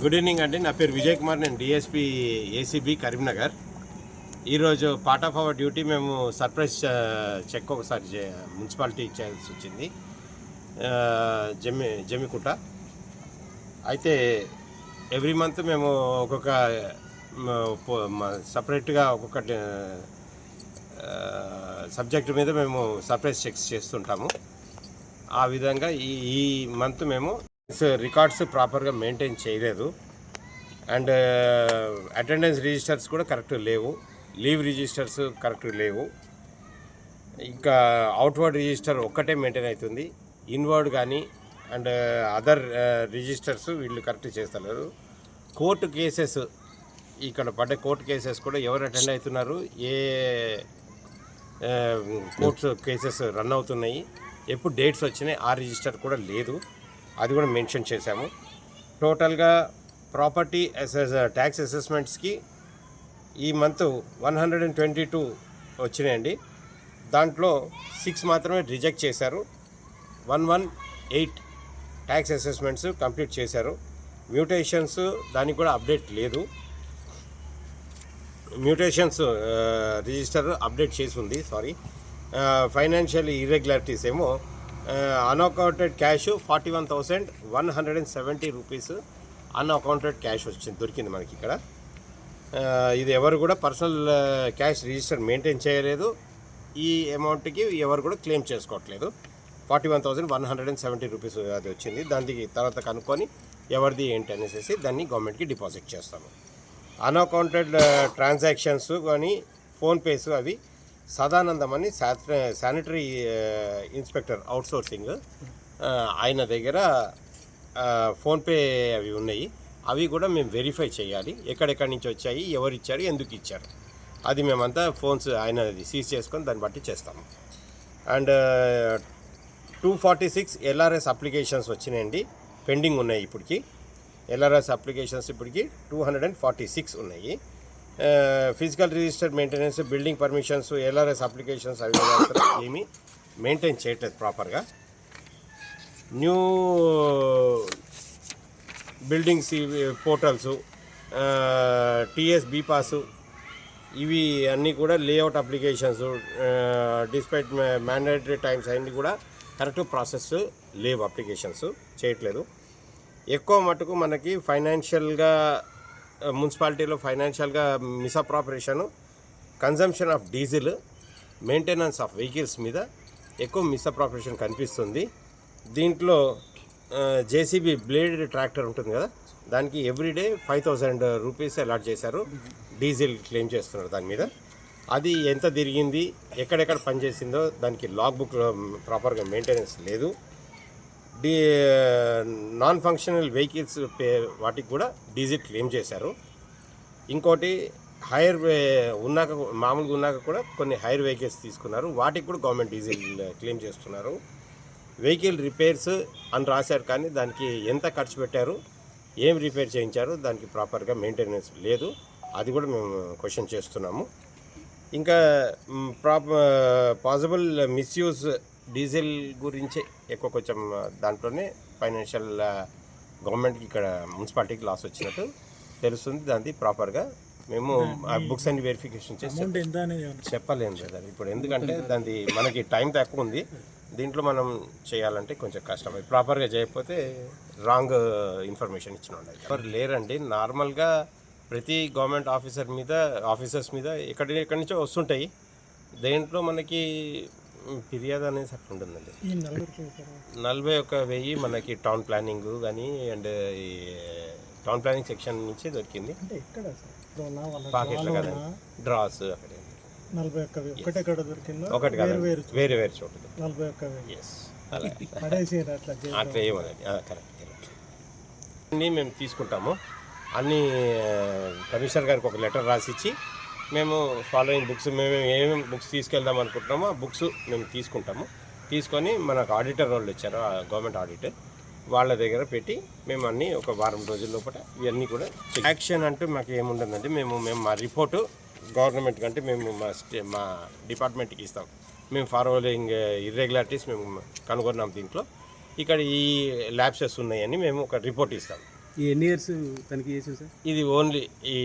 Good evening అండి. నా పేరు విజయ్ కుమార్. నేను డిఎస్పీ ఏసీబీ కరీంనగర్. ఈరోజు పార్ట్ ఆఫ్ అవర్ డ్యూటీ మేము సర్ప్రైజ్ చెక్ ఒకసారి మున్సిపాలిటీ చేయాల్సి వచ్చింది, జమ్మికుంట. అయితే ఎవ్రీ మంత్ మేము ఒక్కొక్క సపరేట్గా ఒక్కొక్క సబ్జెక్ట్ మీద మేము సర్ప్రైజ్ చెక్స్ చేస్తుంటాము. ఆ విధంగా ఈ మంత్ మేము రికార్డ్స్ ప్రాపర్గా మెయింటైన్ చేయలేదు, అండ్ అటెండెన్స్ రిజిస్టర్స్ కూడా కరెక్ట్ లేవు, లీవ్ రిజిస్టర్స్ కరెక్ట్ లేవు. ఇంకా అవుట్వర్డ్ రిజిస్టర్ ఒక్కటే మెయింటైన్ అవుతుంది, ఇన్వర్డ్ కానీ అండ్ అదర్ రిజిస్టర్స్ వీళ్ళు కరెక్ట్ చేస్తలేరు. కోర్టు కేసెస్, ఇక్కడ పడ్డ కోర్టు కేసెస్ కూడా ఎవరు అటెండ్ అవుతున్నారు, ఏ కోర్ట్స్ కేసెస్ రన్ అవుతున్నాయి, ఎప్పుడు డేట్స్ వచ్చినాయి, ఆ రిజిస్టర్ కూడా లేదు, అది కూడా మెన్షన్ చేశాము. టోటల్గా ప్రాపర్టీ ట్యాక్స్ అసెస్మెంట్స్కి ఈ మంత్ 122 వచ్చినాయండి. దాంట్లో 6 మాత్రమే రిజెక్ట్ చేశారు. 118 ట్యాక్స్ అసెస్మెంట్స్ కంప్లీట్ చేశారు. మ్యూటేషన్స్ దానికి కూడా అప్డేట్ లేదు. మ్యూటేషన్స్ రిజిస్టర్ అప్డేట్ చేసి ఉంది, సారీ. ఫైనాన్షియల్ ఇర్రెగ్యులారిటీస్ ఏమో unaccounted cash 41,170 rupees unaccounted cash దొరికింది మనకి ఇక్కడ. ఇది ఎవరు కూడా పర్సనల్ క్యాష్ రిజిస్టర్ మెయింటైన్ చేయలేదు. ఈ అమౌంట్కి ఎవరు కూడా క్లెయిమ్ చేసుకోవట్లేదు. 41,170 రూపీస్ అది వచ్చింది. దానికి తర్వాత కనుక్కొని ఎవరిది ఏంటి అనేసి దాన్ని గవర్నమెంట్కి డిపాజిట్ చేస్తాము. అన్అకౌంటెడ్ ట్రాన్సాక్షన్స్ కానీ ఫోన్పేస్ అవి సదానందం అని శానిటరీ ఇన్స్పెక్టర్ అవుట్సోర్సింగ్ ఆయన దగ్గర ఫోన్పే అవి ఉన్నాయి. అవి కూడా మేము వెరిఫై చేయాలి, ఎక్కడెక్కడి నుంచి వచ్చాయి, ఎవరు ఇచ్చారు, ఎందుకు ఇచ్చారు, అది మేమంతా ఫోన్స్ ఆయన సీజ్ చేసుకొని దాన్ని బట్టి చేస్తాము. అండ్ 246 ఎల్ఆర్ఎస్ అప్లికేషన్స్ వచ్చినాయండి, పెండింగ్ ఉన్నాయి. ఇప్పటికి ఎల్ఆర్ఎస్ అప్లికేషన్స్ ఇప్పటికి 246 ఉన్నాయి. Physical register maintenance, building permissions, LRS applications అవి ఏమీ మెయింటైన్ చేయట్లేదు ప్రాపర్గా. New buildings portals, TS bPASS ఇవి అన్నీ కూడా layout applications despite mandatory times అన్నీ కూడా కరెక్ట్ ప్రాసెస్ లేవు, అప్లికేషన్స్ చేయట్లేదు. ఎక్కువ మటుకు మనకి ఫైనాన్షియల్గా మున్సిపాలిటీలో ఫైనాన్షియల్గా misappropriation, consumption of diesel, maintenance of vehicles మీద ఎక్కువ మిస్అప్రాపరేషన్ కనిపిస్తుంది. దీంట్లో జేసీబీ బ్లేడ్ ట్రాక్టర్ ఉంటుంది కదా, దానికి ఎవ్రీడే 5,000 రూపీస్ అలాట్ చేశారు. డీజిల్ క్లెయిమ్ చేస్తున్నారు దాని మీద. అది ఎంత తిరిగింది, ఎక్కడెక్కడ పనిచేసిందో దానికి లాగ్ బుక్ ప్రాపర్గా మెయింటెనెన్స్ లేదు. నాన్ ఫంక్షనల్ వెహికల్స్ వాటికి కూడా డీజిల్ క్లెయిమ్ చేశారు. ఇంకోటి హైర్ ఉన్నాక, మామూలుగా ఉన్నాక కూడా కొన్ని హైర్ వెహికల్స్ తీసుకున్నారు, వాటికి కూడా గవర్నమెంట్ డీజిల్ క్లెయిమ్ చేస్తున్నారు. వెహికల్ రిపేర్స్ అని రాశారు, కానీ దానికి ఎంత ఖర్చు పెట్టారు, ఏం రిపేర్ చేయించారు, దానికి ప్రాపర్గా మెయింటెనెన్స్ లేదు, అది కూడా మేము క్వశ్చన్ చేస్తున్నాము. ఇంకా పాసిబుల్ మిస్యూజ్ డీజిల్ గురించి ఎక్కువ కొంచెం దాంట్లోనే ఫైనాన్షియల్ గవర్నమెంట్కి ఇక్కడ మున్సిపాలిటీకి లాస్ వచ్చినట్టు తెలుస్తుంది. దాన్ని ప్రాపర్గా మేము బుక్స్ అన్ని వెరిఫికేషన్ చేసి చెప్పలేము కదా ఇప్పుడు, ఎందుకంటే దాన్ని మనకి టైం తక్కువ ఉంది. దీంట్లో మనం చేయాలంటే కొంచెం కష్టం, ప్రాపర్గా చేయకపోతే రాంగ్ ఇన్ఫర్మేషన్ ఇచ్చిన ఉండాలి. ఎవరు లేరండి. నార్మల్గా ప్రతి గవర్నమెంట్ ఆఫీసర్స్ మీద ఎక్కడి నుంచో వస్తుంటాయి. దేంట్లో మనకి ఫిర్యాదు అనేది అట్లా ఉంటుందండి. 41,000 మనకి టౌన్ ప్లానింగ్ కానీ అండ్ ఈ టౌన్ ప్లానింగ్ సెక్షన్ నుంచి దొరికింది. పాకెట్లు కదా, డ్రాస్ అక్కడ 41,000 ఒకటి కాదు, వేరే వేరే చోట 41,000 అట్లా ఏమన్నది కరెక్ట్. అన్నీ మేము తీసుకుంటాము. అన్నీ కమిషనర్ గారికి ఒక లెటర్ రాసిచ్చి మేము ఫాలోయింగ్ బుక్స్, మేము ఏమేమి బుక్స్ తీసుకెళ్దాం అనుకుంటున్నామో ఆ బుక్స్ మేము తీసుకుంటాము. తీసుకొని మనకు ఆడిటర్ వాళ్ళు వచ్చారు, గవర్నమెంట్ ఆడిటర్, వాళ్ళ దగ్గర పెట్టి మేము అన్నీ ఒక వారం రోజుల లోపల ఇవన్నీ కూడా యాక్షన్ అంటూ మాకు ఏముంటుందండి. మేము మా రిపోర్టు గవర్నమెంట్ కంటే మేము మా డిపార్ట్మెంట్కి ఇస్తాం. మేము ఫాలోయింగ్ ఇర్రెగ్యులారిటీస్ మేము కనుగొన్నాం దీంట్లో, ఇక్కడ ఈ ల్యాబ్సెస్ ఉన్నాయని మేము ఒక రిపోర్ట్ ఇస్తాం. ఈ ఎన్ని ఇయర్స్ తనిఖీ చేసాం సార్? ఇది ఓన్లీ ఈ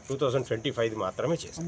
2025 మాత్రమే చేశాం.